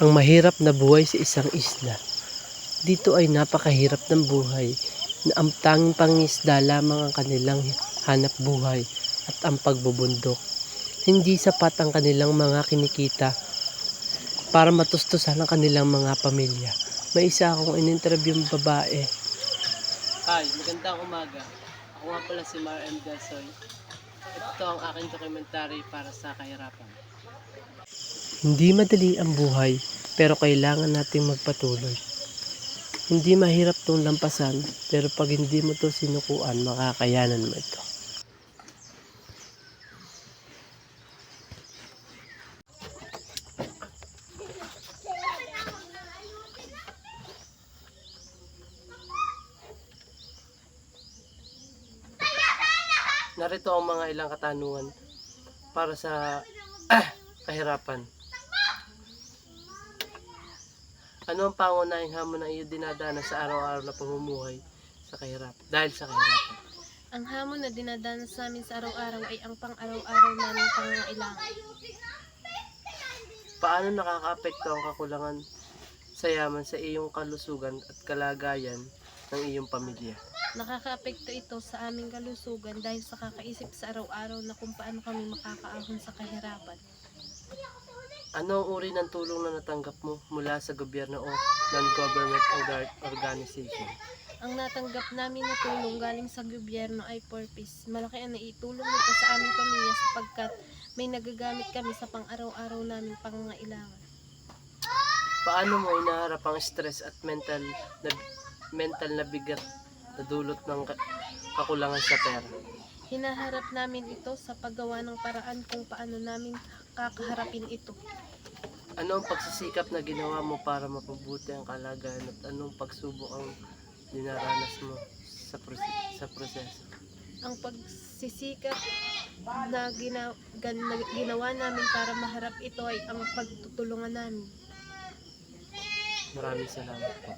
Ang mahirap na buhay sa isang isla. Dito ay napakahirap ng buhay na ang tanging pangisda lamang ang kanilang hanap buhay at ang pagbubundok. Hindi sapat ang kanilang mga kinikita para matustusan ang kanilang mga pamilya. May isa akong in-interview ng babae. Hi, magandang umaga. Ako nga pala si Mar M. Gasoy. Ito ang aking dokumentary para sa kahirapan. Hindi madali ang buhay, pero kailangan nating magpatuloy. Hindi mahirap itong lampasan, pero pag hindi mo ito sinukuan, makakayanan mo ito. Narito ang mga ilang katanungan para sa kahirapan. Ano ang pangunahing hamon na iyo dinadanas sa araw-araw na pamumuhay dahil sa kahirapan? Ang hamon na dinadanas namin sa araw-araw ay ang pang-araw-araw naming pangangailangan. Paano nakakaapekto ang kakulangan sa yaman sa iyong kalusugan at kalagayan ng iyong pamilya? Nakakaapekto ito sa aming kalusugan dahil sa kakaisip sa araw-araw na kung paano kami makakaahon sa kahirapan. Ano ang uri ng tulong na natanggap mo mula sa gobyerno o non-government organization? Ang natanggap namin na tulong galing sa gobyerno ay 4Ps. Malaki ang naitulong nito sa aming pamilya sapagkat may nagagamit kami sa pang-araw-araw naming pangangailangan. Paano mo inaharap ang stress at mental na bigat na dulot ng kakulangan sa pera? Hinaharap namin ito sa paggawa ng paraan kung paano namin kakaharapin ito. Ano ang pagsisikap na ginawa mo para mapabuti ang kalagayan at anong pagsubok ang dinaranas mo sa proseso? Ang pagsisikap na ginawa namin para maharap ito ay ang pagtutulungan namin. Maraming salamat po.